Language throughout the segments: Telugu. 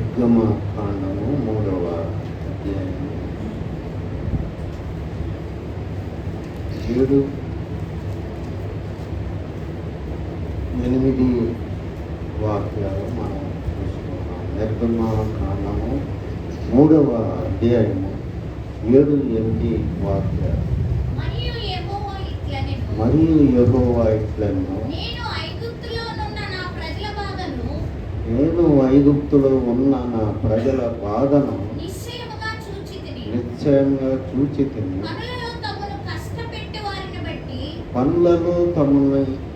నిర్గమకాండము 3వ అధ్యాయం 7, 8 వాక్యాలు మనం చూసుకున్నాం. నిర్గమకాండము 3వ అధ్యాయము 7, 8 వాక్యాలు. మరియు యెహోవా ఇట్లనెను, నేను ఐగుప్తులో ఉన్న నా ప్రజల బాధను నిశ్చయంగా చూచితిని. పనులలో తమను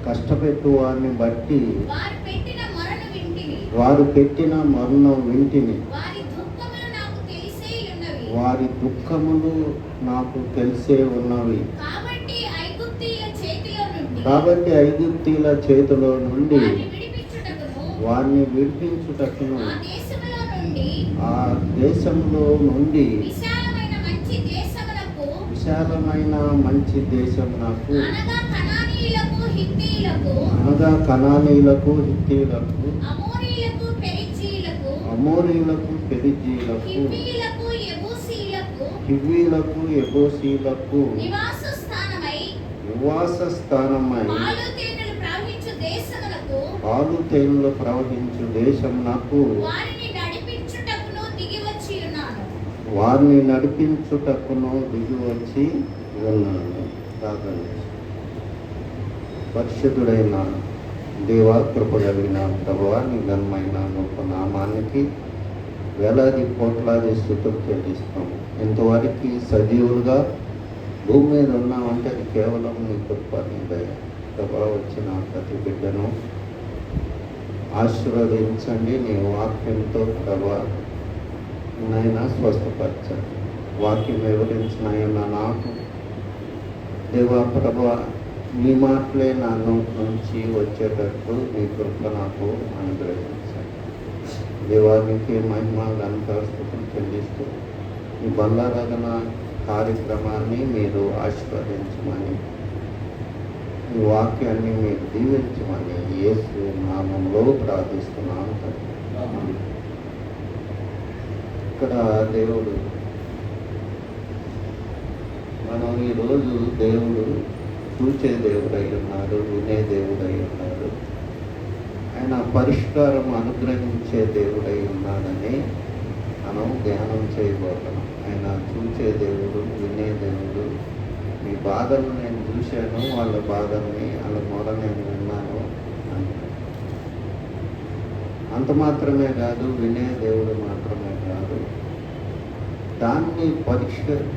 కష్టపెట్టు వారిని బట్టి వారు పెట్టిన మరణం వింటిని. వారి దుఃఖములు నాకు తెలిసే ఉన్నవి. కాబట్టి ఐగుప్తీయుల చేతిలో నుండి వారిని విడిపించుటకును ఆ దేశంలో నుండి విశాలమైన మంచి దేశమునకు, అనగా కనానీయులకు, హిత్తీయులకు, అమోరీయులకు, పెరిజీయులకు, హివ్వీయులకు, యెబూసీయులకు నివాస స్థానమై పాలు తేనెలు ప్రవహించు దేశమునకు వారిని నడిపించుటకును దిగి వచ్చి ఉన్నాను. పరిశుద్ధుడైన దేవా, కృప కలిగిన ప్రభువా, నీ ఘనమైన గొప్ప నామానికి వేలాది కోట్లాది స్తుతులు చెల్లిస్తాము. ఇంతవరకు సజీవులుగా భూమి మీద ఉన్నామంటే అది కేవలం నీ కృప, నీ దయ. ప్రభా, వచ్చిన ప్రతి బిడ్డను ఆశీర్వదించండి. నీ వాక్యంతో ప్రభా నైనా స్వస్థపరచండి. వాక్యం వివరించిన నాకు దేవా ప్రభా, నీ మాటలే నా నోటి నుంచి వచ్చేటట్టు నీ కృప నాకు అనుగ్రహించండి. దేవానికి మహిమ ఘనత స్తుతులు చెల్లిస్తూ ఈ బంగారాధన కార్యక్రమాన్ని మీరు ఆశీర్వదించమని, ఈ వాక్యాన్ని మీరు దీవించమని యేసు నామములో ప్రార్థిస్తున్నాను. ఇక్కడ దేవుడు, మనం ఈరోజు దేవుడు చూచే దేవుడై ఉన్నాడు, వినే దేవుడై ఉన్నాడు, ఆయన పరిష్కారం అనుగ్రహించే దేవుడై ఉన్నాడని మనం ధ్యానం చేయబోతున్నాం. ఆయన చూచే దేవుడు, వినే దేవుడు. మీ బాధలు నేను చూశాను, వాళ్ళ బాధల్ని, వాళ్ళ మొర నేను విన్నాను అంత మాత్రమే కాదు, వినే దేవుడు మాత్రమే కాదు, దాన్ని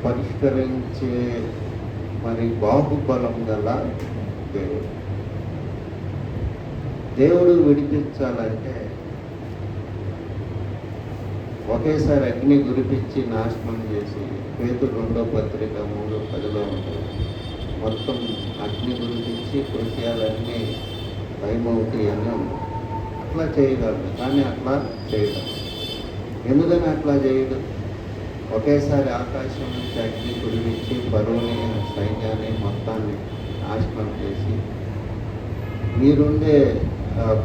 పరిష్కరించే మరి బాహుబలం గల దేవుడు. దేవుడు విడిపించాలంటే ఒకేసారి అగ్ని గురిపించి నాశనం చేసి, పేతురు 2వ పత్రిక 3:10 ఉంటుంది, మొత్తం అగ్ని గురిపించి కృత్యాలన్నీ భయమవుతాయి అని ఉంది. అట్లా చేయగలరు, కానీ అట్లా చేయడం ఎందుకని అట్లా చేయడం? ఒకేసారి ఆకాశం నుంచి అగ్ని కురిపించి బరువుని, సైన్యాన్ని మొత్తాన్ని నాశనం చేసి మీరుండే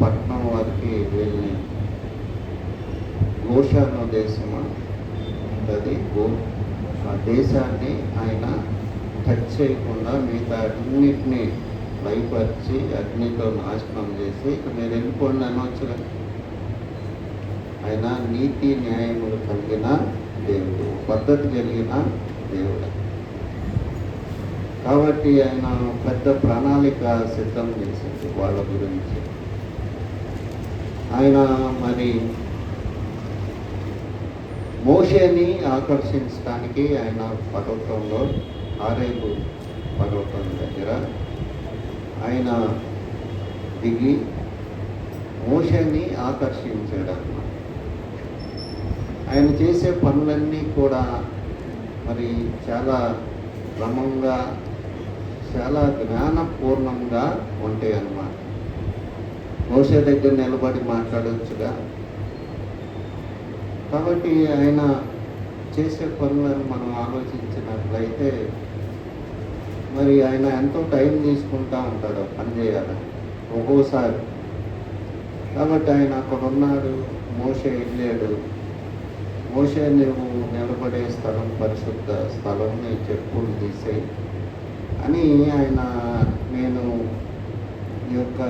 పట్టణం వారికి వెళ్ళి గోషాను దేశం ఉంటుంది, ఆ దేశాన్ని ఆయన టచ్ చేయకుండా మిగతా అన్నిటినీ భయపరిచి అగ్నితో నాశనం చేసి ఇక మీరు వెళ్ళిపోండి అనవచ్చుగా. ఆయన నీతి న్యాయములు కలిగిన దేవుడు, పద్ధతి కలిగిన దేవుడు. కాబట్టి ఆయన పెద్ద ప్రణాళిక సిద్ధం చేసింది వాళ్ళ గురించి. ఆయన మరి మోషేని ఆకర్షించడానికి ఆయన పర్వతంలో, హారేబు పర్వతం దగ్గర ఆయన దిగి మోషేని ఆకర్షించాడు. ఆయన చేసే పనులన్నీ కూడా మరి చాలా క్రమంగా, చాలా జ్ఞానపూర్ణంగా ఉంటాయి అన్నమాట. మోషే దగ్గర నిలబడి మాట్లాడవచ్చుగా. కాబట్టి ఆయన చేసే పనులను మనం ఆలోచించినట్లయితే మరి ఆయన ఎంతో టైం తీసుకుంటూ ఉంటాడు పని చేయాలని ఒక్కోసారి. కాబట్టి ఆయన అక్కడ ఉన్నాడు, మోషే వెళ్ళాడు, మోషే నువ్వు నిలబడే స్థలం పరిశుద్ధ స్థలం, నీ చెప్పులు తీసేయి అని ఆయన, నేను ఈ యొక్క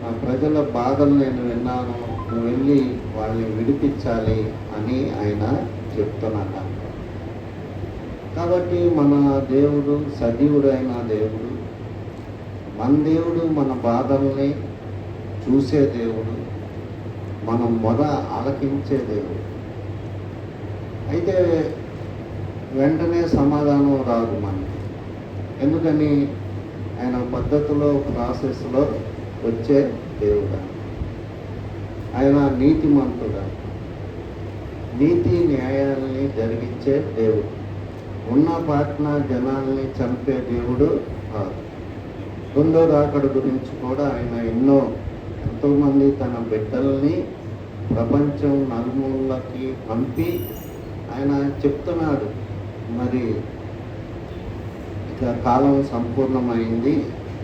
నా ప్రజల బాధలు నేను విన్నాను, నువ్వు వెళ్ళి వాళ్ళని విడిపించాలి అని ఆయన చెప్తున్నాడు. కాబట్టి మన దేవుడు సజీవుడైన దేవుడు, మన దేవుడు మన బాధల్ని చూసే దేవుడు, మనం ఆలకించే దేవుడు. అయితే వెంటనే సమాధానం రాదు మనకి. ఎందుకని? ఆయన పద్ధతిలో, ప్రాసెస్లో వచ్చే దేవుడు. ఆయన నీతిమంతుడు, నీతి న్యాయాలని జరిగించే దేవుడు. ఉన్న పాటన జనాల్ని చంపే దేవుడు కాదు. రెండో రాకడ గురించి కూడా ఆయన ఎంతోమంది తన బిడ్డల్ని ప్రపంచం నలుమూలకి పంపి ఆయన చెప్తున్నాడు, మరి ఇక కాలం సంపూర్ణమైంది,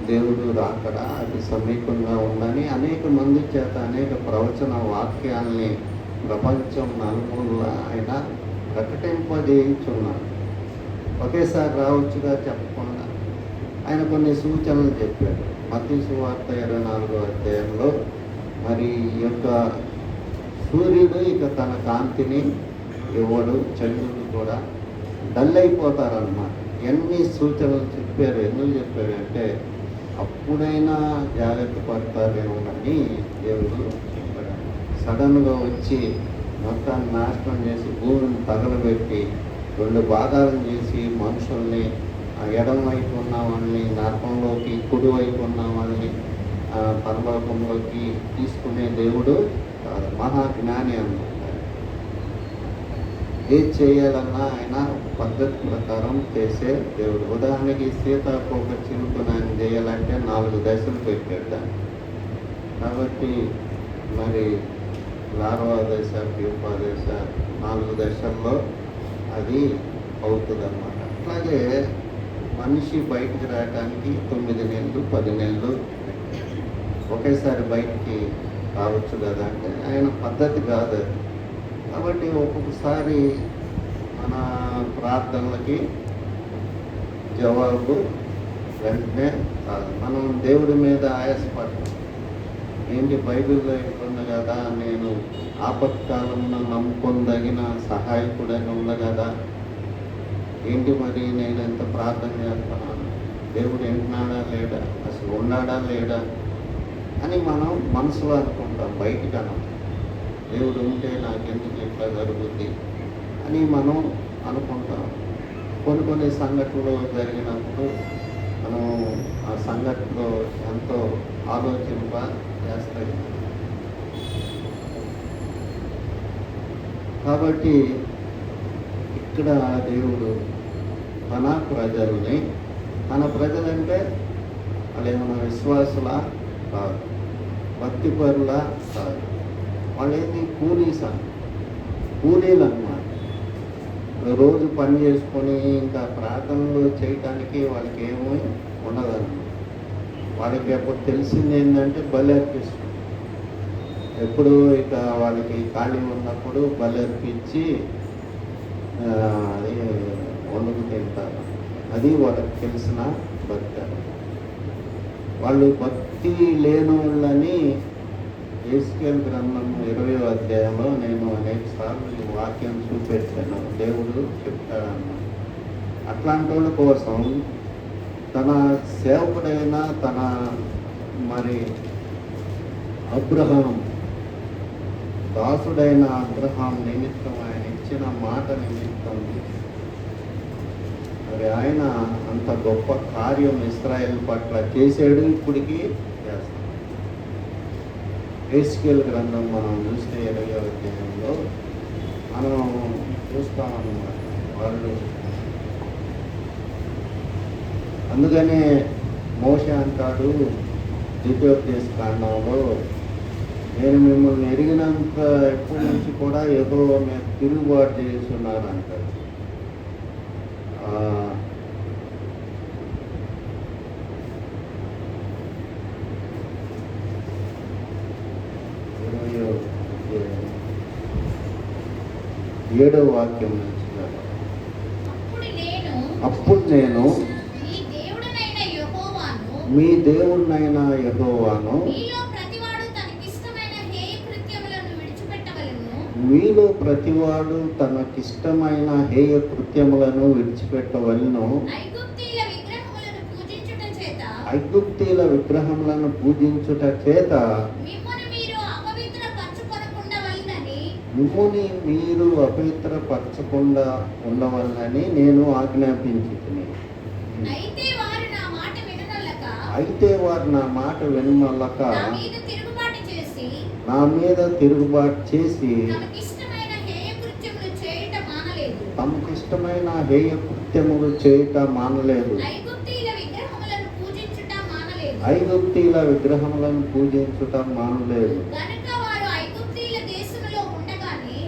దేవుడు రాకడ అది సమీపంగా ఉందని అనేక మంది చేత అనేక ప్రవచన వాక్యాల్ని ప్రపంచం నలుమూల ఆయన ప్రకటింపజేయించున్నాడు. ఒకేసారి రావచ్చుగా చెప్పకుండా ఆయన కొన్ని సూచనలు చెప్పాడు. మత్తయి సువార్త 24వ అధ్యాయంలో మరి ఈ యొక్క సూర్యుడు ఇక తన కాంతిని ఇవ్వడు, చంద్రుడు కూడా డల్ అయిపోతారన్నమాట. ఎన్ని సూచనలు చెప్పారు. ఎందుకు చెప్పాడంటే అప్పుడైనా జాగ్రత్త పడతారేమో అని దేవుడు చెప్పాడు. సడన్గా వచ్చి మొత్తాన్ని నాశనం చేసి భూమిని తగలబెట్టి 2 భాగాలను చేసి మనుషుల్ని ఎడమ వైపు ఉన్న వాళ్ళని నరకంలోకి, కుడి వైపు ఉన్న వాళ్ళని పరలోకంలోకి తీసుకునే దేవుడు కాదు, మహాజ్ఞాని అన్నమాట. ఏది చేయాలన్నా ఆయన పద్ధతి ప్రకారం చేసే దేవుడు. ఉదాహరణకి సీతాకోక చిలుకను ఆయన చేయాలంటే 4 దశలు పెట్టాడు. కాబట్టి మరి లార్వా దశ, ప్యూపా దశ, 4 దశల్లో అది అవుతుంది అన్నమాట. అట్లాగే మనిషి బయటికి రావడానికి 9 నెలలు, 10 నెలలు ఒకేసారి బయటికి రావచ్చు కదా అంటే ఆయన పద్ధతి కాదు అది. కాబట్టి ఒక్కొక్కసారి మన ప్రార్థనలకి జవాబు వెంటనే కాదు. మనం దేవుడి మీద ఆయాసపడతాం. ఏంటి బైబిల్లో ఎట్లుంది కదా, నేను ఆపత్కాలంలో నమ్ముకొనదగిన సహాయకుడని ఉంది కదా, ఏంటి మరి నేను ఎంత ప్రార్థన చేస్తున్నాను, దేవుడు వింటున్నాడా లేడా, అసలు ఉన్నాడా లేడా అని మనం మనసులో అనుకుంటాం. బయటికి అనం, దేవుడు ఉంటే నాకెందుకు ఇట్లా జరుగుద్ది అని మనం అనుకుంటాం. కొన్ని సంఘటనలు జరిగినప్పుడు మనం ఆ సంఘటనలో ఎంతో ఆలోచింప చేస్తాయి. కాబట్టి ఇక్కడ దేవుడు తన ప్రజలంటే వాళ్ళు ఏమన్నా విశ్వాసులా కాదు, భక్తిపరులా కాదు, వాళ్ళు ఏంటి కూలీలు అన్నమాట. రోజు పని చేసుకొని ఇంకా ప్రార్థనలు చేయటానికి వాళ్ళకి ఏమీ ఉండదన్నమాట. వాళ్ళకి ఎప్పుడు తెలిసింది ఏంటంటే బలి అర్పిస్తుంది. ఎప్పుడు ఇక వాళ్ళకి ఖాళీ ఉన్నప్పుడు బలి అర్పించి అది వండుకు తింటారు. అది వాళ్ళకి తెలిసిన భక్తి. వాళ్ళు భక్తి లేని వాళ్ళని యేసుకేలు గ్రంథం 20వ అధ్యాయంలో నేను అనేక సార్లు ఈ వాక్యం చూపెట్టాను. దేవుడు చెప్తాడన్నమాట. అట్లాంటి వాళ్ళ కోసం తన సేవకుడైన తన మరి అబ్రహాం, దాసుడైన అబ్రహాం నిమిత్తం, ఆయన ఇచ్చిన మాట నిమిత్తం మరి ఆయన అంత గొప్ప కార్యం ఇశ్రాయేల్ పట్ల చేసాడు, ఇప్పటికీ చేస్తాడు. యేసుకేలు గ్రంథం మనం చూస్తే 20వ అధ్యాయంలో మనం చూస్తామన్నమాట. వాళ్ళు అందుకనే మోషే అంటాడు ద్వితీయోపదేశ కాండంలో, నేను మిమ్మల్ని ఎరిగినంత ఎప్పటి నుంచి కూడా ఏదో మీరు తిరుగుబాటు చేస్తున్నారు అంటారు. 7వ వాక్యం నుంచి అప్పుడు నేను మీ దేవుడినైన యెహోవాను మీలో ప్రతివాడు తనకిష్టమైన హేయ కృత్యములను విడిచిపెట్టవలెను. ఐగుప్తీల విగ్రహములను పూజించుట చేత మిమ్ముని మీరు అపవిత్రపరచకుండా ఉండవలనని నేను ఆజ్ఞాపించుకుని. అయితే వారు నా మాట వినమల్లక నా మీద తిరుగుబాటు చేసి తమకిష్టమైన హేయ కృత్యములు చేయట మానలేదు. ఐగుప్తీల విగ్రహములను పూజించుట మానలేదు.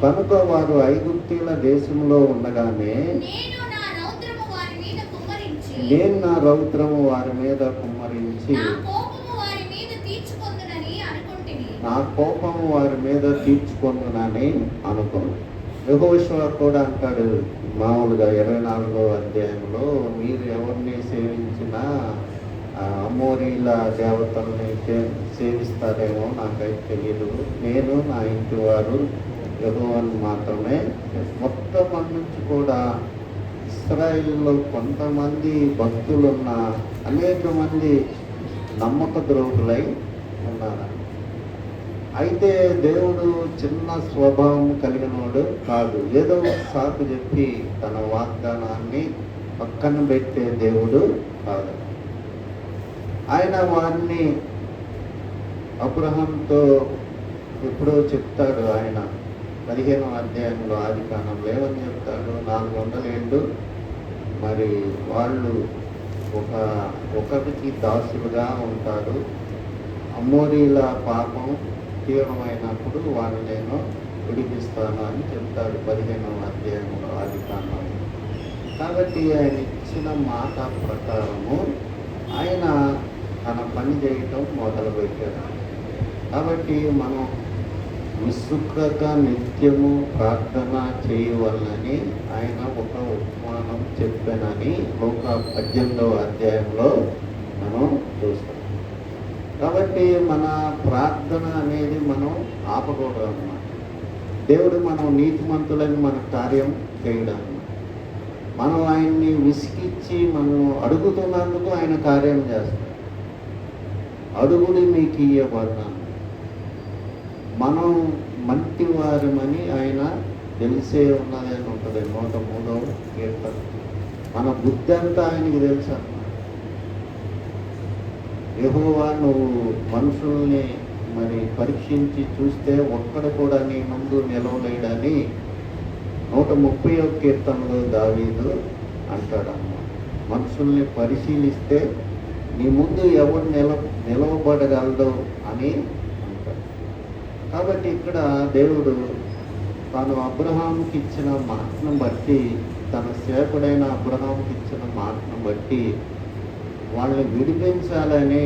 కనుక వారు ఐగుప్తీల దేశంలో ఉండగానే నేను నా రౌద్రము వారి మీద కుమ్మరించి నా కోపము వారి మీద తీర్చుకొందునని అనుకోను. యెహోషువ కూడా అంటాడు మామూలుగా 24వ అధ్యాయంలో, మీరు ఎవరిని సేవించినా అమోరీల దేవతల్ని సేవిస్తారేమో నాకైతే తెలియదు, నేను నా ఇంటి వారు యెహోవాను మాత్రమే. మొత్తం మంది నుంచి కూడా ఇశ్రాయేలులో కొంతమంది భక్తులున్న అనేక మంది నమ్మక ద్రోహులై ఉన్నారు. అయితే దేవుడు చిన్న స్వభావం కలిగినవాడు కాదు. ఏదో సాకు చెప్పి తన వాగ్దానాన్ని పక్కన పెట్టే దేవుడు కాదు. ఆయన వారిని అబ్రహాంతో ఎప్పుడో చెప్తాడు. ఆయన 15వ అధ్యాయంలో ఆదికాండంలో ఏమని చెప్తాడు, 400 ఏళ్ళు మరి వాళ్ళు ఒకరికి దాసులుగా ఉంటారు. అమోరీల పాపం తీవ్రమైనప్పుడు వాళ్ళని నేను విడిపిస్తాను అని చెప్తాడు 15వ అధ్యాయంలో ఆదికాండంలో. కాబట్టి ఆయన ఇచ్చిన మాట ప్రకారము ఆయన తన పని చేయటం మొదలుపెట్టాడు. కాబట్టి మనం విసుగక నిత్యము ప్రార్థన చేయవలనని ఆయన ఒక ఉపమానం చెప్పానని ఒక 18వ అధ్యాయంలో మనం చూస్తాం. కాబట్టి మన ప్రార్థన అనేది మనం ఆపకూడదు అన్నమాట. దేవుడు మనం నీతిమంతులని మన కార్యం చేయడం, మనం ఆయన్ని విసిగిచ్చి మనం అడుగుతున్నందుకు ఆయన కార్యం చేస్తాడు. అడుగుడి మీకు ఇయ్యబడినాను. మనం మంటి వారమని ఆయన తెలిసే ఉన్నది అని ఉంటుంది 103వ కీర్తన. మన బుద్ధి అంతా ఆయనకి తెలుసు అన్నమాట. యెహోవా నువ్వు మనుషుల్ని మరి పరీక్షించి చూస్తే ఒక్కడ కూడా నీ ముందు నిలవలేడని 130వ కీర్తనలో దావీదు అంటాడమ్మా. మనుషుల్ని పరిశీలిస్తే నీ ముందు ఎవరు నిలవబడగలదు అని అంటాడు. కాబట్టి ఇక్కడ దేవుడు తాను అబ్రహాముకి ఇచ్చిన మాటను బట్టి, తన సేవకుడైన అబ్రహాముకి ఇచ్చిన మాటను బట్టి వాళ్ళని విడిపించాలని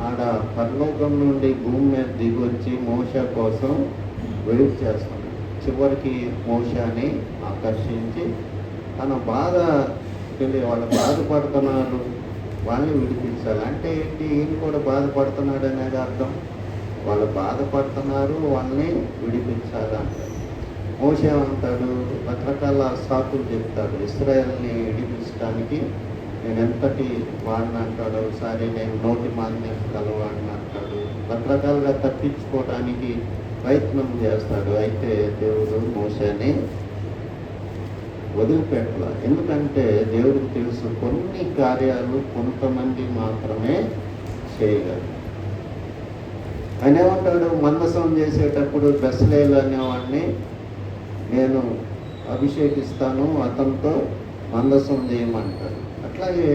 ఆడ పరలోకం నుండి భూమి మీద దిగొచ్చి మోషే కోసం వెయిట్ చేస్తున్నాడు. చివరికి మోషేని ఆకర్షించి తన బాధ వాళ్ళు బాధపడుతున్నారు, వాళ్ళని విడిపించాలి. అంటే ఏంటి, ఈయన కూడా బాధపడుతున్నాడు అనేది అర్థం. వాళ్ళు బాధపడుతున్నారు, వాళ్ళని విడిపించాలి అంటారు. మోషే అంటాడు, రకరకాల సాకులు చెప్తాడు. ఇశ్రాయేల్ని విడిపించడానికి నేను ఎంతటి వాడిని అంటాడు. ఒకసారి నేను నోటి మాన్యం కలవాడిని అంటాడు. రకరకాలుగా తప్పించుకోవడానికి ప్రయత్నం చేస్తాడు. అయితే దేవుడు మోషేని వదిలిపెట్టాల. ఎందుకంటే దేవుడికి తెలుసు కొన్ని కార్యాలు కొంతమంది మాత్రమే చేయగలరు. ఆయన ఏమంటాడు, మందసం చేసేటప్పుడు బెస్లేలు అనేవాడిని నేను అభిషేకిస్తాను, అతనితో మందసం చేయమంటాడు. అట్లాగే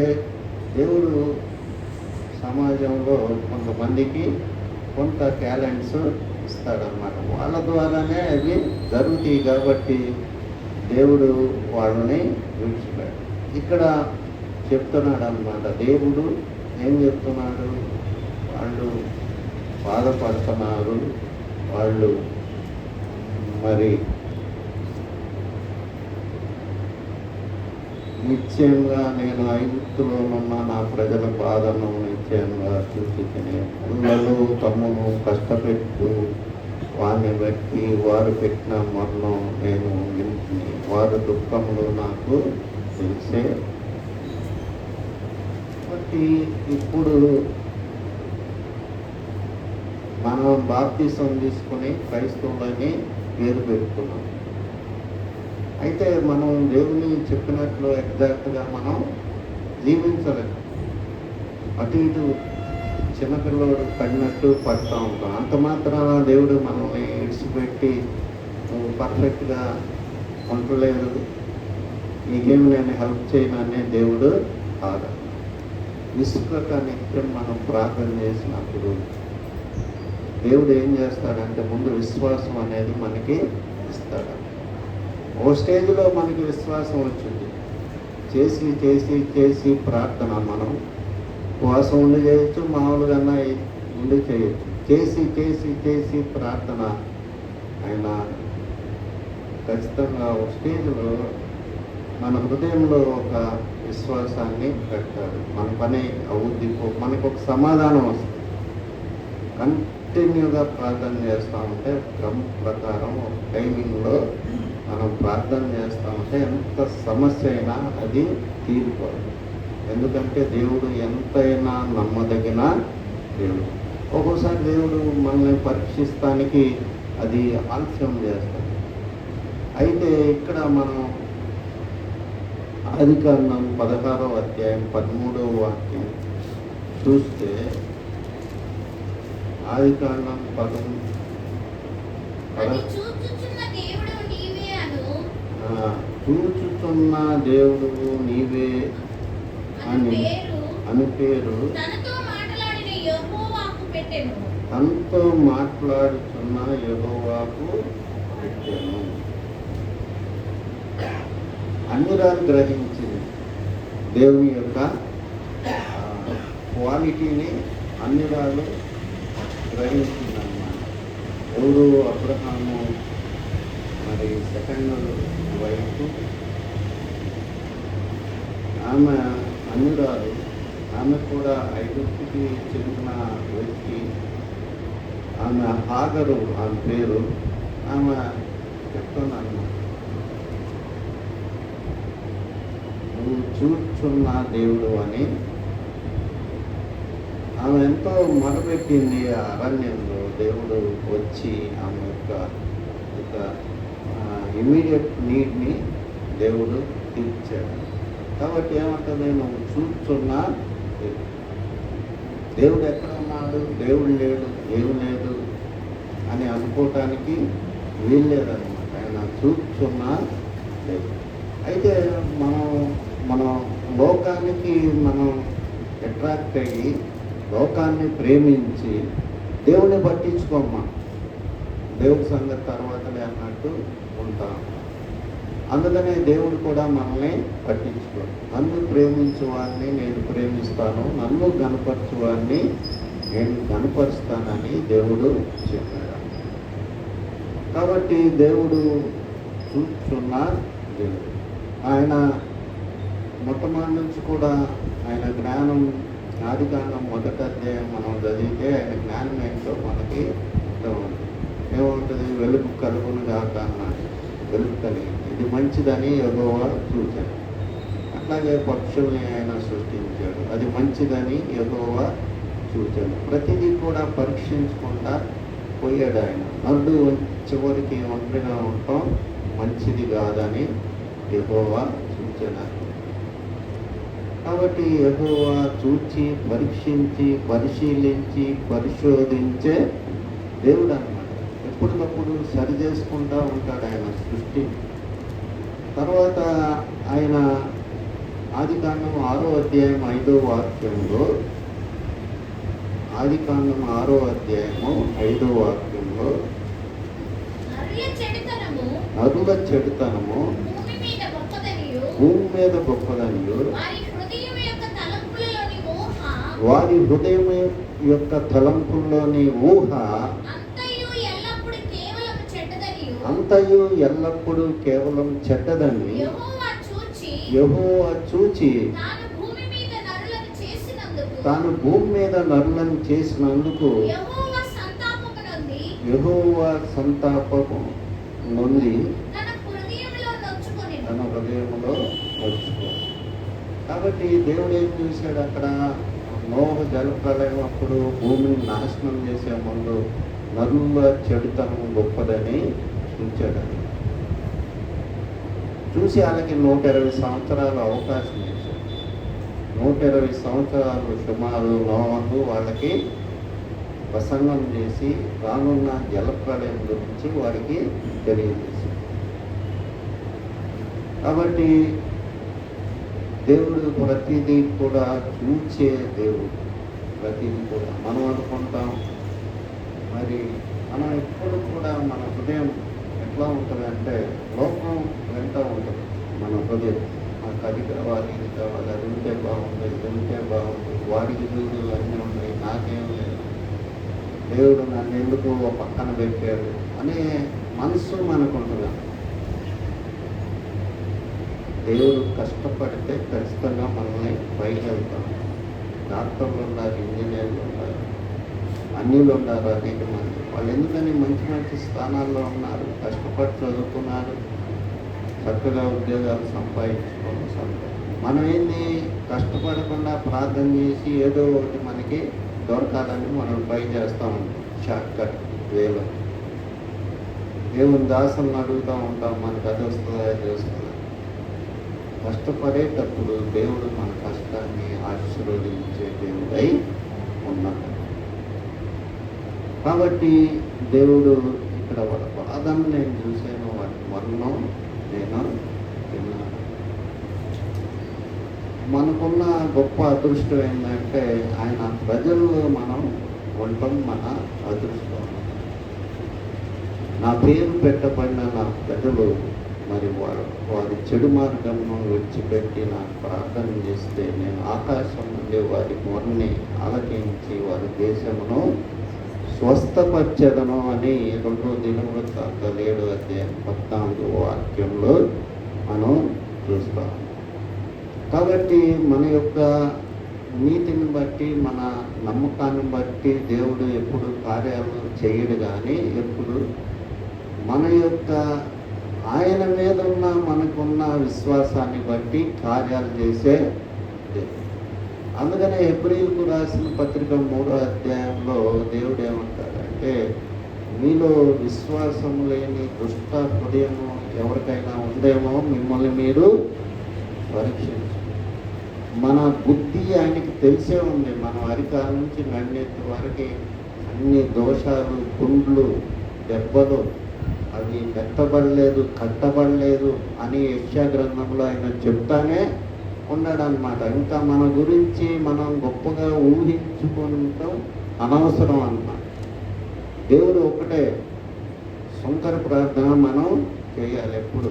దేవుడు సమాజంలో కొంతమందికి కొంత టాలెంట్స్ ఇస్తాడన్నమాట. వాళ్ళ ద్వారానే అవి జరుగుతాయి. కాబట్టి దేవుడు వాళ్ళని విడిచిపెట్టాడు. ఇక్కడ చెప్తున్నాడు అన్నమాట. దేవుడు ఏం చెప్తున్నాడు, వాళ్ళు బాధపడుతున్నారు, వాళ్ళు మరి నిశ్చయంగా నేను ఐగుప్తులో ఉన్న నా ప్రజల బాధను నిశ్చయంగా చూచితిని. పిల్లలు తమ్మును కష్టపెట్టు వారిని బట్టి వారు పెట్టిన మొన్ను నేను వింటిని. వారి దుఃఖములు నాకు తెలిసే. కాబట్టి ఇప్పుడు మనం బాప్తిసం తీసుకుని క్రైస్తవులని పేరు పెట్టుకున్నాం. అయితే మనం దేవుని చెప్పినట్లు ఎగ్జాక్ట్గా మనం జీవించలేము. అటు ఇటు చిన్నపిల్లడు పడినట్టు పడుతూ ఉంటాం. అంత మాత్రాన దేవుడు మనల్ని ఇడిచిపెట్టి నువ్వు పర్ఫెక్ట్గా ఉండలేదు, నీకేమి నేను హెల్ప్ చేయను అనే దేవుడు కాదు. విసుకక నిత్యం మనం ప్రార్థన చేసినప్పుడు దేవుడు ఏం చేస్తాడంటే ముందు విశ్వాసం అనేది మనకి ఇస్తాడు. ఓ స్టేజ్లో మనకి విశ్వాసం వచ్చింది, చేసి చేసి చేసి ప్రార్థన మనం ఉపవాసం ఉండి చేయొచ్చు, మామూలుగా ఉండి చేయొచ్చు. చేసి చేసి చేసి ప్రార్థన ఆయన ఖచ్చితంగా ఒక స్టేజ్లో మన హృదయంలో ఒక విశ్వాసాన్ని పెట్టాడు. మన పని అవుద్ది, మనకు ఒక సమాధానం వస్తుంది. కంటిన్యూగా ప్రార్థన చేస్తూ ఉంటే క్రమ ప్రకారం ఒక టైమింగ్లో మనం ప్రార్థన చేస్తూ ఉంటే ఎంత సమస్య అయినా అది తీరిపోదు. ఎందుకంటే దేవుడు ఎంతైనా నమ్మదగిన దేవుడు. ఒక్కోసారి దేవుడు మనల్ని పరీక్షిస్తానికి అది ఆలస్యం చేస్తాడు. అయితే ఇక్కడ మనం ఆదికాండం 16వ అధ్యాయం 13వ వాక్యం చూస్తే, ఆదికాండం 13 చూచుచున్న దేవుడు నీవే అని పేరు తనతో మాట్లాడుతున్న యెహోవాకు పెట్టెను. అన్నిరాలు గ్రహించింది దేవుని యొక్క క్వాలిటీని, అన్నిరాలు గ్రహించింది అన్నమాట. ఎవరు? అబ్రహాము మరి సెకండ్ వైఫ్, ఆమె అన్యురాలు. ఆమె కూడా ఐగుప్తుకి చెందిన వ్యక్తి. ఆమె హాగరు ఆమె పేరు. ఆమె చెప్తున్నాను, నువ్వు చూచున్న దేవుడు అని. ఆమె ఎంతో మొదలుపెట్టింది ఆ అరణ్యంలో. దేవుడు వచ్చి ఆమె యొక్క ఇమీడియట్ నీడ్ని దేవుడు తీర్చాడు. కాబట్టి ఏమంటుంది? నువ్వు చూస్తున్నా దేవుడు ఎక్కడ ఉన్నాడు, దేవుడు లేడు, ఏమి లేదు అని అనుకోవటానికి వీల్లేదన్నమాట. ఆయన చూస్తున్నా లేదు. అయితే మన లోకానికి మనం అట్రాక్ట్ అయ్యి లోకాన్ని ప్రేమించి దేవుని పట్టించుకోమ్మా, దేవుడి సంగతి తర్వాతనే అన్నట్టు ఉంటాం. అందుకనే దేవుడు కూడా మనల్ని పట్టించుకో. నన్ను ప్రేమించు వారిని నేను ప్రేమిస్తాను, నన్ను గనపరచు వారిని నేను గనపరుస్తానని దేవుడు చెప్పాడు. కాబట్టి దేవుడు చూస్తున్న దేవుడు. ఆయన మొట్టమొదటి నుంచి కూడా ఆయన జ్ఞానం, ఆదికాండం 1వ అధ్యాయం మనం చదివితే ఆయన జ్ఞానం ఏంటో మనకి అర్థమవుతుంది. ఏమవుతుంది? వెలుగు కలుగును గాక అన్నాడు. వెలుగు కలిగింది, ఇది మంచిదని యెహోవా చూశాడు. అట్లాగే పక్షుల్ని ఆయన సృష్టించాడు, అది మంచిదని యెహోవా చూశాడు. ప్రతిదీ కూడా పరీక్షించకుండా పోయాడు ఆయన. నరుడు చివరికి ఒంటరిగా ఉండటం మంచిది కాదని యెహోవా చూచాడు. కాబట్టి యెహోవా చూచి పరీక్షించి పరిశీలించి పరిశోధించే దేవుడు అన్నమాట. ఎప్పటికప్పుడు సరి చేసుకుంటూ ఉంటాడు ఆయన సృష్టి. తర్వాత ఆయన ఆదికాండం 6వ అధ్యాయం 5వ వాక్యంలో, ఆదికాండం 6వ అధ్యాయము 5వ వాక్యంలో, నరుల చెడుతనము భూమి మీద గొప్పదనియు వారి హృదయం యొక్క తలంపుల్లోని ఊహ అంతయు ఎల్లప్పుడూ కేవలం చెడ్డదని యెహోవా చూచి తాను భూమి మీద నరులను చేసినందుకు యెహోవా సంతాపము నొంది తన హృదయంలో నొచ్చుకొని. కాబట్టి దేవుడు ఏం చూశాడు అక్కడ? నోహ జలప్రలయం అప్పుడు భూమిని నాశనం చేసే ముందు నరుల చెడుతనం గొప్పదని చూచాడని చూసి వాళ్ళకి 120 సంవత్సరాలు అవకాశం ఇచ్చాడు. 120 సంవత్సరాలు సుమారు నోహు వాళ్ళకి ప్రసంగం చేసి రానున్న జలప్రలయం గురించి వారికి తెలియజేశాడు. కాబట్టి దేవుడు ప్రతిదీ కూడా చూచే దేవుడు. ప్రతిదీ కూడా మనం అనుకుంటాం, మరి మనం ఎప్పుడు కూడా మన హృదయం ఎట్లా ఉంటుంది అంటే లోకం వెంట ఉంటుంది. మన హృదయం నాకు అది కావాలి, ఇది కావాలి, అది ఉంటే బాగుంది, ఇది ఉంటే బాగుంది, వాడికి చూడు అన్నీ ఉన్నాయి, నాకేం లేదు, దేవుడు నన్ను ఎందుకు పక్కన పెట్టాడు అనే మనసు మనకు ఉంటుంది. దేవుడు కష్టపడితే ఖచ్చితంగా మనల్ని పైకి వెళ్తాం. డాక్టర్లు ఉన్నారు, ఇంజనీర్లు ఉన్నారు, అన్యులు ఉన్నారు, అనేక మంది. వాళ్ళు ఎందుకని మంచి మంచి స్థానాల్లో ఉన్నారు, కష్టపడి చదువుకున్నారు, చక్కగా ఉద్యోగాలు సంపాదించుకోవాలి. మనం ఏంది కష్టపడకుండా ప్రార్థన చేసి ఏదో ఒకటి మనకి దొరకాలని మనం ట్రై చేస్తూ ఉంటాం. షార్ట్ కట్ వేలో దేవుని దాసులను అడుగుతూ ఉంటాం, మనకు అది వస్తుందా, అది వస్తుందా. కష్టపడేటప్పుడు దేవుడు మన కష్టాన్ని ఆశీర్వదించే దేవుడై ఉన్నాడు. కాబట్టి దేవుడు ఇక్కడ వాళ్ళ బాధను నేను చూశాను, వాటి వర్ణం నేను విన్నాను. మనకున్న గొప్ప అదృష్టం ఏంటంటే ఆయన ప్రజల్లో మనం ఉండటం మన అదృష్టం. నా పేరు పెట్టబడిన నా ప్రజలు మరి వారి చెడు మార్గంను విడిచిపెట్టి నాకు ప్రార్థన చేస్తే నేను ఆకాశం నుండి వారి మొరని ఆలకించి వారి దేశమును స్వస్థపరచెదను అని 2 దినవృత్తాంతాలు 7:14 వాక్యంలో మనం చూస్తాం. కాబట్టి మన యొక్క నీతిని బట్టి, మన నమ్మకాన్ని బట్టి దేవుడు ఎప్పుడు కార్యాలు చేయడు, కానీ ఎప్పుడు మన యొక్క ఆయన మీద ఉన్న మనకున్న విశ్వాసాన్ని బట్టి కార్యాలు చేసే దేవుడు. అందుకనే హెబ్రీయులకు రాసిన పత్రిక 3వ అధ్యాయంలో దేవుడు ఏమంటాడంటే, మీలో విశ్వాసం లేని దుష్ట హృదయము ఎవరికైనా ఉందేమో మిమ్మల్ని మీరు పరీక్షించు. మన బుద్ధి ఆయనకి తెలిసే ఉంది. మనం అరికాల నుంచి నన్నెత్తి వరకు అన్ని దోషాలు, గుండ్లు, దెబ్బలు, అవి మెత్తబడలేదు, కట్టబడలేదు అని యెషయా గ్రంథంలో ఆయన చెప్తానే ఉన్నాడనమాట. ఇంకా మన గురించి మనం గొప్పగా ఊహించుకుంటాం అనవసరం అన్నమాట. దేవుడు ఒకటే శంకర ప్రార్థన మనం చేయాలి ఎప్పుడు.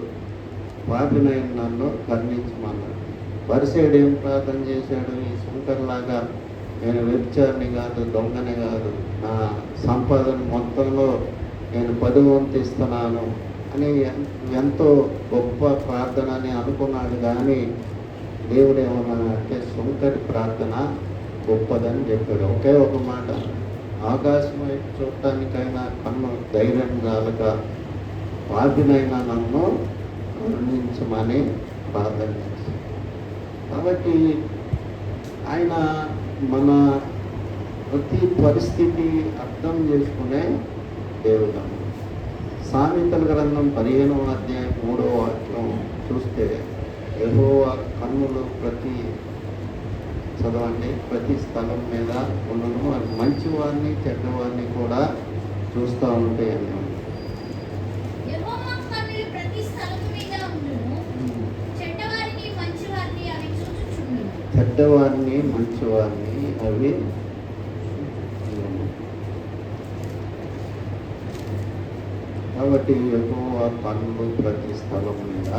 పాపినైన నన్ను కరుణించమన్నాడు. పరిసేయుడు ఏం ప్రార్థన చేశాడు? ఈ శంకర్లాగా నేను వ్యభిచారిని కాదు, దొంగని కాదు, నా సంపాదన మొత్తంలో నేను 10వ వంతు ఇస్తున్నాను అని ఎంతో గొప్ప ప్రార్థన అని అనుకున్నాడు. కానీ దేవుడు ఏమన్నాడంటే శంకరి ప్రార్థన గొప్పదని చెప్పాడు. ఒకే ఒక మాట, ఆకాశం వైపు చూడటానికైనా కన్ను ధైర్యం చాలక పాపినైనా నన్ను కరుణించమని ప్రార్థన చేశాడు. కాబట్టి ఆయన మన ప్రతి పరిస్థితి అర్థం చేసుకునే దేవుడు. సామెతల గ్రంథం 15వ అధ్యాయం 3వ వాక్యం చూస్తే, యెహోవా కన్నులు ప్రతి స్థలం మీద ఉన్నను, అది మంచివారిని చెడ్డవారిని కూడా చూస్తూ ఉంటాయని. చెడ్డవారిని మంచివారిని అవి. కాబట్టి యెహోవా కన్నులు ప్రతి స్థలం మీద.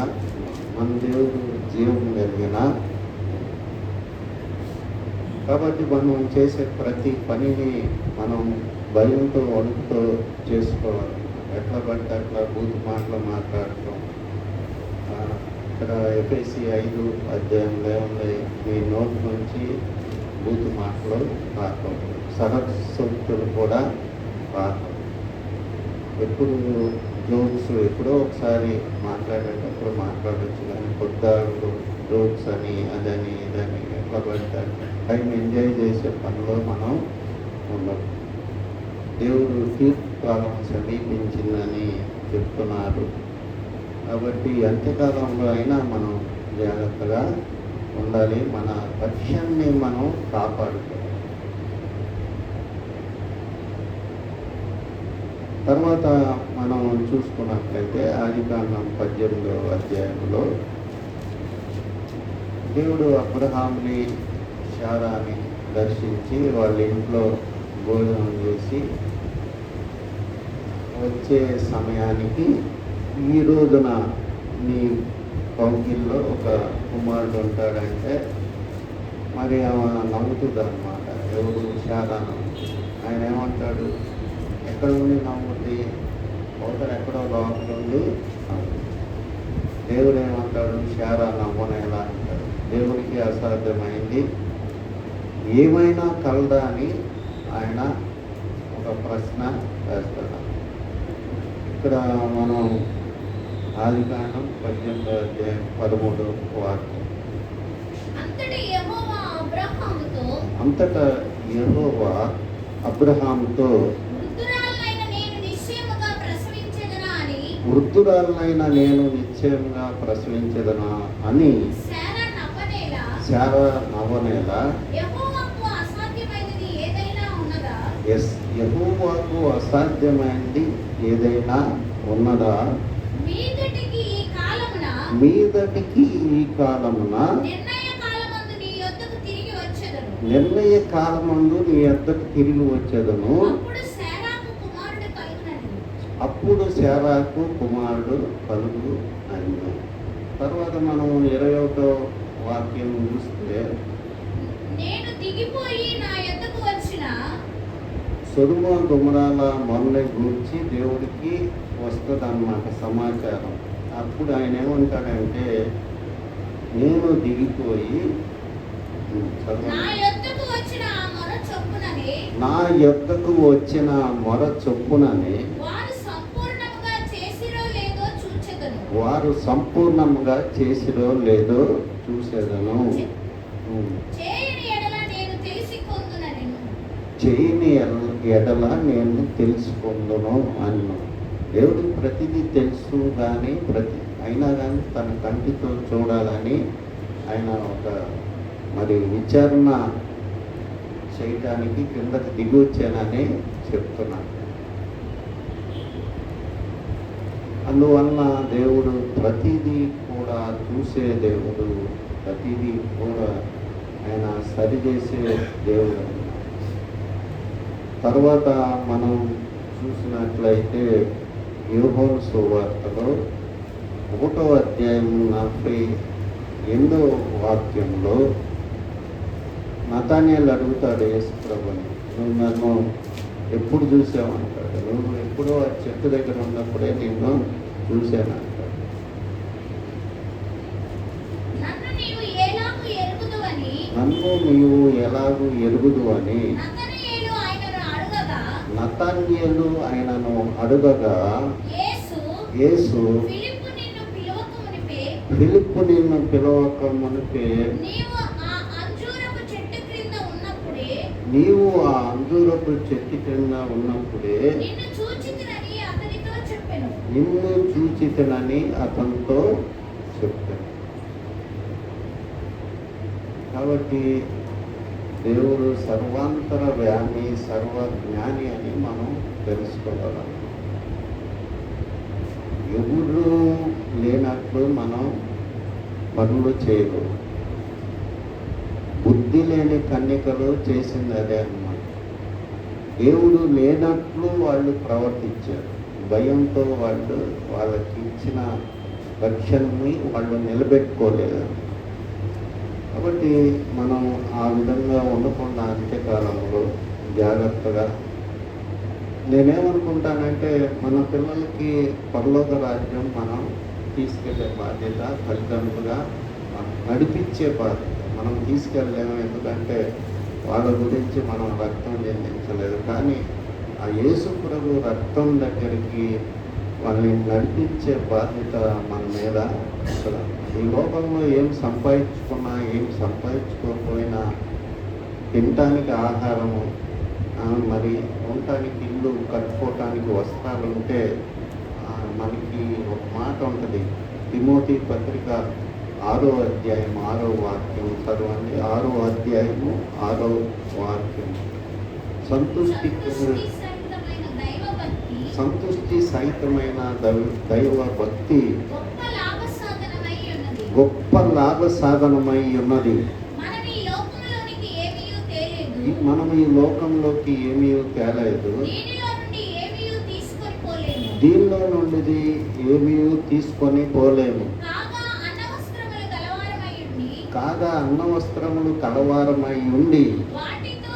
మన దేవుడు జీవం కలిగిన. కాబట్టి మనం చేసే ప్రతి పనిని మనం భయంతో, వణుకుతో చేసుకోవాలి. ఎట్లా పడితే అట్లా బూతు మాటలు మాట్లాడటం, ఇక్కడ ఎఫ్ఎస్సి 5 అధ్యాయంలో ఏముంది? మీ నోటి నుంచి బూతు మాటలు రాకూడదు, సరస్వతులు కూడా రాకూడదు. ఎప్పుడు జోక్స్ ఎప్పుడో ఒకసారి మాట్లాడేటప్పుడు మాట్లాడచ్చు, కానీ పొద్దాడు జోక్స్ అని అదని ఇదని ఎట్లా పడతాడు టైం ఎంజాయ్ చేసే పనిలో మనం ఉండదు. దేవుడు తీర్పు కాలం సమీపించిందని చెప్తున్నారు. కాబట్టి అంత్యకాలంలో అయినా మనం జాగ్రత్తగా ఉండాలి, మన లక్ష్యాన్ని మనం కాపాడుకోవాలి. తర్వాత మనం చూసుకున్నట్లయితే ఆదికాండం 18వ అధ్యాయంలో దేవుడు అబ్రహాంని శారాని దర్శించి వాళ్ళ ఇంట్లో భోజనం చేసి వచ్చే సమయానికి ఈ రోజున నీ కౌగిల్లో ఒక కుమారుడు ఉంటాడంటే మరి ఆమె నవ్వుతుంది అన్నమాట. ఎవరు? శారా నవ్వుతుంది. ఆయన ఏమంటాడు? ఎక్కడ ఉండి నవ్వుతుంది? అవతల ఎక్కడో లోపల ఉండి నవ్వుతుంది. దేవుడు ఏమంటాడు? శారా నవ్వనేలా అంటాడు. దేవుడికి అసాధ్యమైంది ఏమైనా కలదా అని ఆయన ఒక ప్రశ్న వేస్తాడు. ఇక్కడ మనం ఆదికాండం 18వ అధ్యాయం 13వ వాక్యం. అంతటా యెహోవా అబ్రహాముతో వృద్ధురాలనైన నేను నిశ్చయంగా ప్రసవించదనా అని శారా నవ్వనేలా యెహోవాకు అసాధ్యమైనది ఏదైనా ఉన్నదా? మీదటికి ఈ కాలమున నిర్ణయ కాలమందు నీ యొద్దకు తిరిగి వచ్చేదను. అప్పుడు శారాకు కుమారుడు కలుగు అను. తర్వాత మనం 21వ వాక్యం చూస్తే నేను దిగిపోయి నా యొద్దకు వచ్చిన సొదొమ గొమొర్రాల మొరని గూర్చి దేవుడికి వస్తుందన్నమాట సమాచారం. అప్పుడు ఆయన ఏమంటాడంటే నేను దిగిపోయి నా యొద్దకు వచ్చిన మొర చొప్పుననే వారు సంపూర్ణముగా చేసిరో లేదో చూసేదను. చేయని ఎడల నేను తెలుసుకుందును అన్ను. దేవుడికి ప్రతిదీ తెలుసు, కానీ అయినా కానీ తన కంటితో చూడాలని ఆయన ఒక మరి విచారణ చేయటానికి కిందకి దిగి వచ్చానని చెప్తున్నాను. అందువలన దేవుడు ప్రతిదీ కూడా చూసే దేవుడు, ప్రతిదీ కూడా ఆయన సరిచేసే దేవుడు. తర్వాత మనం చూసినట్లయితే యోహాను సువార్తలో 1వ అధ్యాయం 48వ వాక్యంలో నతానియేలు అడుగుతాడు యేసుప్రభుని, నువ్వు నన్ను ఎప్పుడు చూసావంటాడు. నువ్వు ఎప్పుడో ఆ చెట్టు దగ్గర ఉన్నప్పుడే నిన్ను చూశానంటాడు. నన్ను నీవు ఎలాగూ ఎరుగుదు అని నతానియేలు ఆయనను అడుగగా యేసు ఫిలిప్పు నిన్ను పిలవక మునిపే నీవు ఆ అంజూరపు చెట్టు కింద ఉన్నప్పుడే నిన్ను చూచితనని అతనితో చెప్పాను. కాబట్టి దేవుడు సర్వాంతర వ్యామి, సర్వజ్ఞాని అని మనం తెలుసుకోగలం. ఎవరు లేనట్లు మనం పనులు చేయరు. బుద్ధి లేని కన్యకలు చేసింది అదే అన్నమాట. దేవుడు లేనట్లు వాళ్ళు ప్రవర్తించారు. భయంతో వాళ్ళు వాళ్ళకి ఇచ్చిన రక్షణని వాళ్ళు నిలబెట్టుకోలేదు. కాబట్టి మనం ఆ విధంగా ఉండకుండా అంత్యకాలంలో జాగ్రత్తగా, నేనేమనుకుంటానంటే మన పిల్లలకి పరలోక రాజ్యం మనం తీసుకెళ్లే బాధ్యత తల్లిదండ్రులుగా నడిపించే బాధ్యత. మనం తీసుకెళ్ళలేము, ఎందుకంటే వాళ్ళ గురించి మనం రక్తం చెందించలేదు. కానీ ఆ యేసు ప్రభు రక్తం దగ్గరికి వాళ్ళని నడిపించే బాధ్యత మన మీద. అసలు ఈ లోకంలో ఏం సంపాదించుకున్నా ఏం సంపాదించుకోకపోయినా తినటానికి ఆహారము, మరి ఉండటానికి ఇల్లు, కట్టుకోవటానికి వస్త్రాలు ఉంటే మనకి ఒక మాట ఉంటుంది. తిమోతి పత్రిక 6వ అధ్యాయం 6వ వాక్యం చదవండి. 6వ అధ్యాయము 6వ వాక్యం. సంతుష్టి సహితమైన దైవ భక్తి గొప్ప లాభ సాధనమై ఉన్నది. మనం ఈ లోకంలోకి ఏమీ తేలేదు, దీనిలో నుండి ఏమీ తీసుకొని పోలేము. కాగా అన్నవస్త్రములు కలవారమై ఉండి వాటితో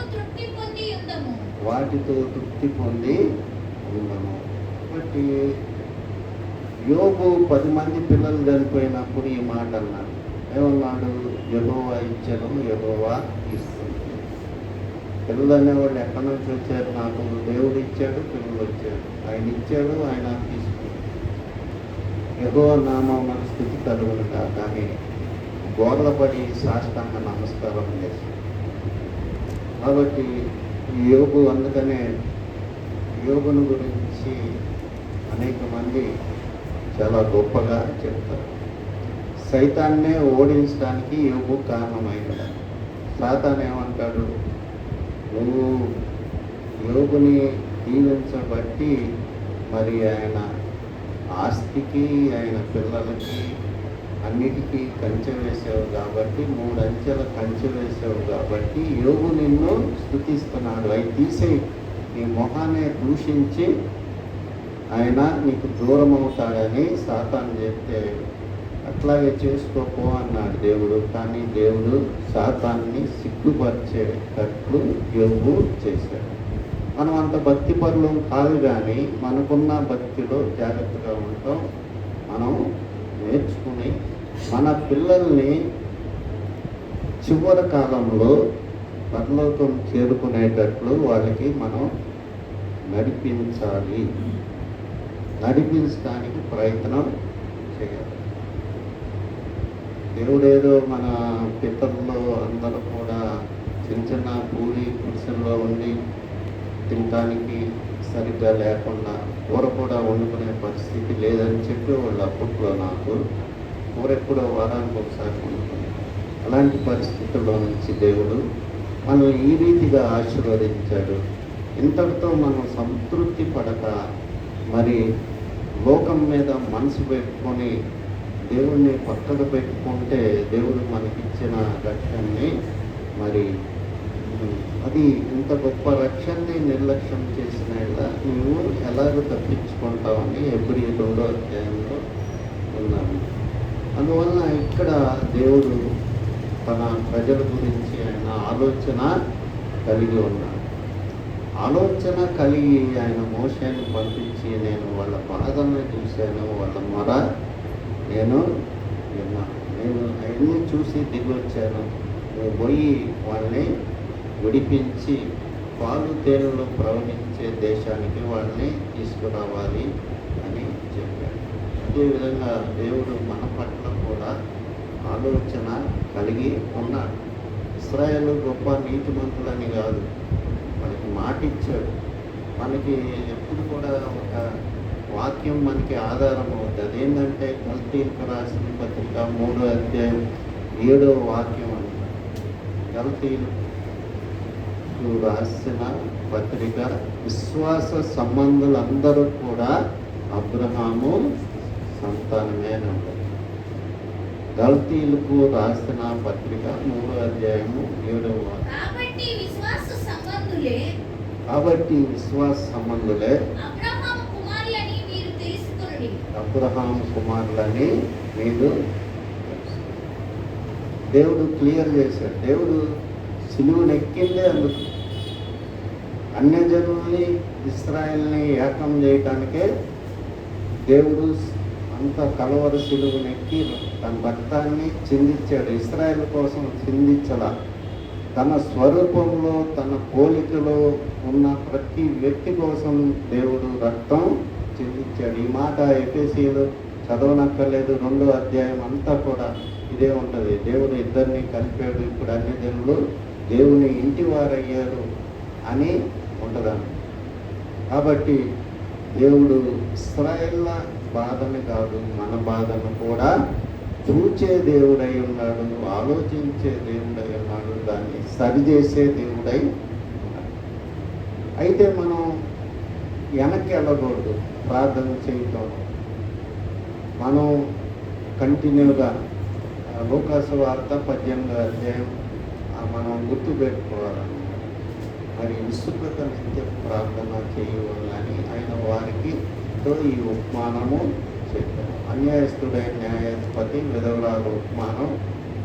తృప్తి పొంది ఉండము. కాబట్టి యోబు 10 మంది పిల్లలు చనిపోయినప్పుడు ఈ మాట అన్నాడు. ఏమన్నాడు? యెహోవా ఇచ్చాను, యెహోవా ఇస్తుంది. పిల్లలు అనేవాళ్ళు ఎక్కడి నుంచి వచ్చారు? నాకు దేవుడు ఇచ్చాడు, పిల్లలు వచ్చాడు. ఆయన ఇచ్చాడు, ఆయన తీసుకున్నాడు. యెహోవా నామమున స్తుతి కలుగును కాక అని గోర్లపడి సాష్టాంగ నమస్కారం చేశాడు. కాబట్టి యోబు, అందుకనే యోబును గురించి అనేక మంది చాలా గొప్పగా చెప్తారు. సైతాన్నే ఓడించడానికి యోబు కారణమైనది. సాతాను ఏమంటాడు? నువ్వు యోబుని దీవించబట్టి మరి ఆయన ఆస్తికి, ఆయన పిల్లలకి, అన్నిటికీ కంచె వేసావు కాబట్టి, 3 అంచెల కంచె వేసావు కాబట్టి యోబు నిన్ను స్తుతిస్తున్నాడు. అవి తీసేయి, నీ మొహాన్ని దూషించి ఆయన నీకు దూరం అవుతాడని సాతాను చెప్తే, అట్లాగే చేసుకోపో అన్నాడు దేవుడు. కానీ దేవుడు సాతాన్ని సిగ్గుపరిచేటట్లు యోబు చేశాడు. మనం అంత భక్తి పరులు కాదు, కానీ మనకున్న భక్తిలో జాగ్రత్తగా ఉంటాం. మనం నేర్చుకుని మన పిల్లల్ని చివరి కాలంలో పరలోకం చేరుకునేటట్లు వాళ్ళకి మనం నడిపించాలి, నడిపించడానికి ప్రయత్నం చేయాలి. దేవుడేదో మన పితరుల్లో అందరూ కూడా చిన్న చిన్న పూరి గుడిసెల్లో ఉండి తినడానికి సరిగ్గా లేకుండా కూర కూడా వండుకునే పరిస్థితి లేదని చెప్పేవాళ్ళు అప్పట్లో. నాకు కూర ఎప్పుడో వారానికి ఒకసారి వండుకుని, అలాంటి పరిస్థితుల్లో నుంచి దేవుడు మనల్ని ఈ రీతిగా ఆశీర్వదించాడు. ఇంతటితో మనం సంతృప్తి పడక మరి లోకం మీద మనసు పెట్టుకొని దేవుణ్ణి పక్కకు పెట్టుకుంటే దేవుడు మనకిచ్చిన రక్షణని మరి అది ఇంత గొప్ప రక్షణని నిర్లక్ష్యం చేసిన నువ్వు ఎలాగో తప్పించుకుంటావని హెబ్రీ 2వ అధ్యాయంలో ఉన్నాము. అందువలన ఇక్కడ దేవుడు తన ప్రజల గురించి ఆయన ఆలోచన కలిగి ఉన్నాడు. ఆలోచన కలిగి ఆయన మోషేని పంపించి, నేను వాళ్ళ బాధలను చూశాను, వాళ్ళ మొర నేను విన్నాను, నేను అవన్నీ చూసి దిగి వచ్చాను, నువ్వు పోయి వాళ్ళని విడిపించి పాలు తేనెలు ప్రవహించే దేశానికి వాళ్ళని తీసుకురావాలి అని చెప్పాడు. అదేవిధంగా దేవుడు మన పట్ల కూడా ఆలోచన కలిగి ఉన్నాడు. ఇశ్రాయేలు గొప్ప నీతిమంతులని కాదు, మనకి మాట ఇచ్చాడు. మనకి ఎప్పుడు కూడా ఒక వాక్యం మనకి ఆధారం అవుతుంది. అదేంటంటే గల్తీలకు రాసిన పత్రిక 3వ అధ్యాయం 7వ వాక్యం అంటారు. గల్తీలకు రాసిన పత్రిక, విశ్వాస సంబంధులందరూ కూడా అబ్రహాము సంతానమే అని ఉంటుంది. గల్తీలకు రాసిన పత్రిక 3వ అధ్యాయము 7వ వాక్యం. కాబట్టి విశ్వాస సంబంధులే అబ్రహాము కుమారులని మీరు దేవుడు క్లియర్ చేశాడు. దేవుడు సిలువను ఎక్కిందే అందుకు, అన్యజనుల్ని ఇశ్రాయేల్ని ఏకం చేయటానికే దేవుడు అంత కలవర సిలువనెక్కి తన రక్తాన్ని చిందించాడు. ఇశ్రాయేల్ కోసం చిందించలా, తన స్వరూపంలో తన పోలికలో ఉన్న ప్రతి వ్యక్తి కోసం దేవుడు రక్తం చిందించాడు. ఈ మాట ఎఫెసీయులు చదవనక్కర్లేదు, 2వ అధ్యాయం అంతా కూడా ఇదే ఉంటుంది. దేవుడు ఇద్దరిని కలిపాడు, ఇప్పుడు అన్ని జనులు దేవుని ఇంటి వారయ్యారు అని ఉంటుందని. కాబట్టి దేవుడు ఇశ్రాయేళ్ల బాధని కాదు, మన బాధను కూడా చూచే దేవుడై ఉన్నాడు, ఆలోచించే దేవుడై ఉన్నాడు, దాన్ని సరిచేసే దేవుడై ఉన్నాడు. అయితే మనం వెనక్కి వెళ్ళకూడదు ప్రార్థన చేయటం. మనం కంటిన్యూగా లూకాసు వార్త 18వ అధ్యాయం మనం గుర్తుపెట్టుకోవాలన్నమాట. మరి విస్తృత నిత్య ప్రార్థన చేయవాలని ఆయన వారికి ఈ ఉపమానము చెప్పారు. అన్యాయస్తుడైన న్యాయాధిపతి విధవరాల ఉపమానం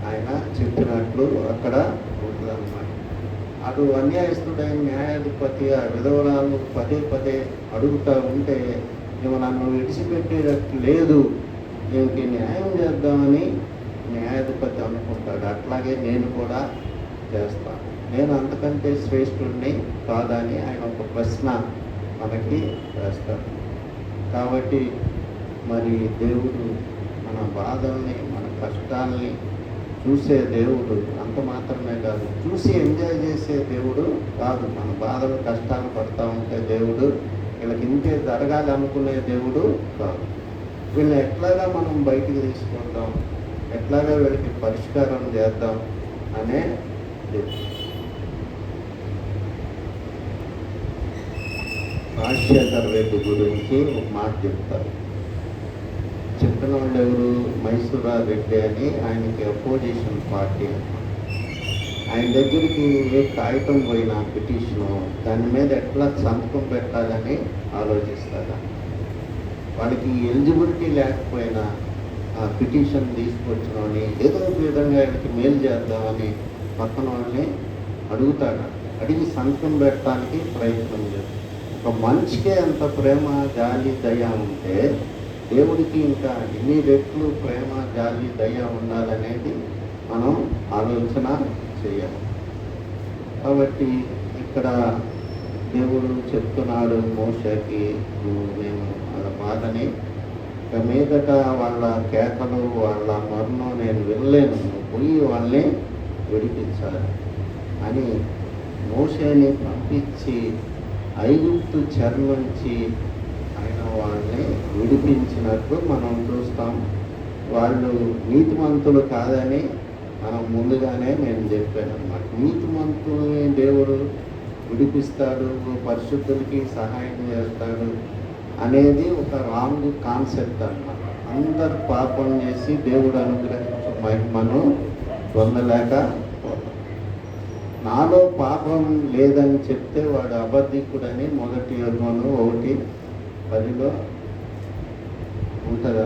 ఆయన చెప్పినట్లు అక్కడ ఉంటుందన్నమాట. అటు అన్యాయస్తుడైన న్యాయాధిపతి ఆ విధవరాలు పదే పదే అడుగుతూ ఉంటే నువ్వు నన్ను విడిచిపెట్టేటట్టు లేదు, నీకు న్యాయం చేద్దామని న్యాయాధిపతి అనుకుంటాడు. అట్లాగే నేను కూడా చేస్తాను, నేను అంతకంటే శ్రేష్ఠుడిని కాదని ఆయన ఒక ప్రశ్న మనకి వేస్తాడు. కాబట్టి మరి దేవుడు మన బాధల్ని, మన కష్టాల్ని చూసే దేవుడు అంత మాత్రమే కాదు, చూసి ఎంజాయ్ చేసే దేవుడు కాదు. మన బాధలు కష్టాలు పడతా ఉంటే దేవుడు వీళ్ళకి ఇంతే జరగాలి అనుకునే దేవుడు కాదు. వీళ్ళని ఎట్లాగా మనం బయటికి తీసుకుందాం, ఎట్లాగా వీళ్ళకి పరిష్కారం చేద్దాం అనే రాజశేఖర్ రెడ్డి గురించి ఒక మాట చెప్తారు. చెప్పిన వాళ్ళు ఎవరు? మైసూరా రెడ్డి అని, ఆయనకి అపోజిషన్ పార్టీ. ఆయన దగ్గరికి ఏ కాగితం పోయినా పిటిషను దాని మీద ఎట్లా సంతకం పెట్టాలని ఆలోచిస్తారు. వాళ్ళకి ఎలిజిబిలిటీ లేకపోయినా ఆ పిటిషన్ తీసుకొచ్చినని ఏదో ఒక విధంగా వీళ్ళకి మేలు చేద్దామని పక్కన వాళ్ళని అడుగుతాడు. అడిగి సంతకం పెట్టడానికి ప్రయత్నం చేస్తాడు. ఒక మనిషికే అంత ప్రేమ, జాలి, దయ ఉంటే దేవుడికి ఇంకా ఎన్ని రెట్లు ప్రేమ, జాలి, దయ ఉండాలనేది మనం ఆలోచన చేయాలి. కాబట్టి ఇక్కడ దేవుడు చెప్తున్నాడు మోషేకి, నేను వాళ్ళ బాధని ఇక మీదట వాళ్ళ కేకలు, వాళ్ళ మరణం నేను వెళ్ళలేను, నువ్వు పోయి వాళ్ళని విడిపించాలి అని మోషేని పంపించి ఐగుప్తు చెర నుంచి ఆయన వాళ్ళని విడిపించినట్టు మనం చూస్తాం. వాళ్ళు నీతిమంతులు కాదని మనం ముందుగానే నేను చెప్పాను అన్నమాట. నీతిమంతుల్ని దేవుడు విడిపిస్తాడు, పరిశుద్ధులకి సహాయం చేస్తాడు అనేది ఒక రాంగ్ కాన్సెప్ట్ అన్నమాట. అందరు పాపం చేసి దేవుడు అనుగ్రహించే మహిమను పొందలేకపోతాం. నాలో పాపం లేదని చెప్తే వాడు అబద్ధికుడని 1 యోహాను 1:10 ఉంటుందా.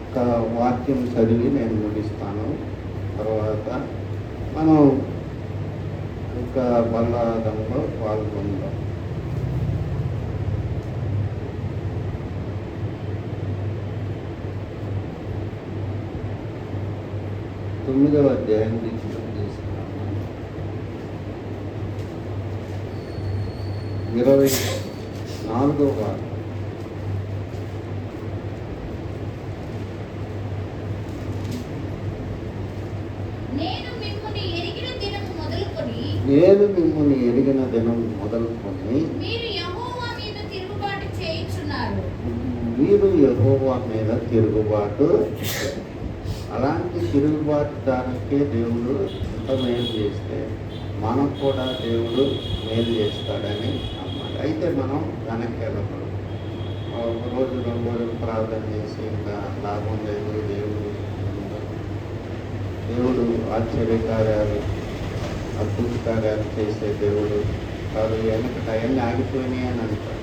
ఒక వాక్యం చదివి నేను ముగిస్తాను. తర్వాత మనం ఇంకా బల్లాదంలో పాల్గొందాం. తొమ్మిదవ అధ్యాయం తీసుకున్నాను. 24వ వాక్యం. నేను మిమ్మల్ని ఎరిగిన దినం మొదలుకొని మీరు యెహోవా మీద తిరుగుబాటు చేయుచున్నారు. మీరు యెహోవా మీద తిరుగుబాటు, అలాంటి తిరుగుబాటు దానికే దేవుడు ఎంత మేలు చేస్తే మనకు కూడా దేవుడు మేలు చేస్తాడని అన్నమాట. అయితే మనం వెనక్కి వెళ్ళకూడదు. ఒక రోజు 2 రోజులు ప్రార్థన చేసి ఇంకా లాభం లేదు, దేవుడు ఆశ్చర్యకార్యాలు, అద్భుత కార్యాలు చేసే దేవుడు కాదు. వెనకట అవన్నీ ఆగిపోయినాయి అని అంటారు.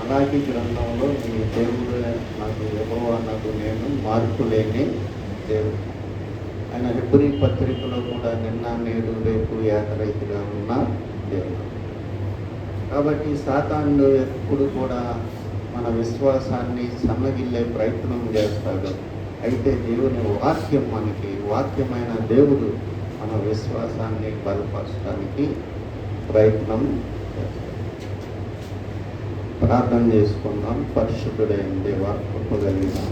అలాగే గ్రంథంలో మీ దేవుడు నాకు యెహోవా నాకు నేను మార్పు లేని దేవుడు. ఆయన హెబ్రీ పత్రికలో కూడా నిన్న నేడు రేపు ఏకరీతిగా ఉన్న దేవుడు. కాబట్టి సాతానుడు ఎప్పుడు కూడా మన విశ్వాసాన్ని సన్నగిల్లే ప్రయత్నం చేస్తాడు. అయితే దేవుని వాక్యమైన దేవుడు మన విశ్వాసాన్ని బలపరచడానికి ప్రయత్నం చేస్తాడు. ప్రార్థన చేసుకుందాం. పరిశుద్ధుడైన దేవా, కృప కలిగిన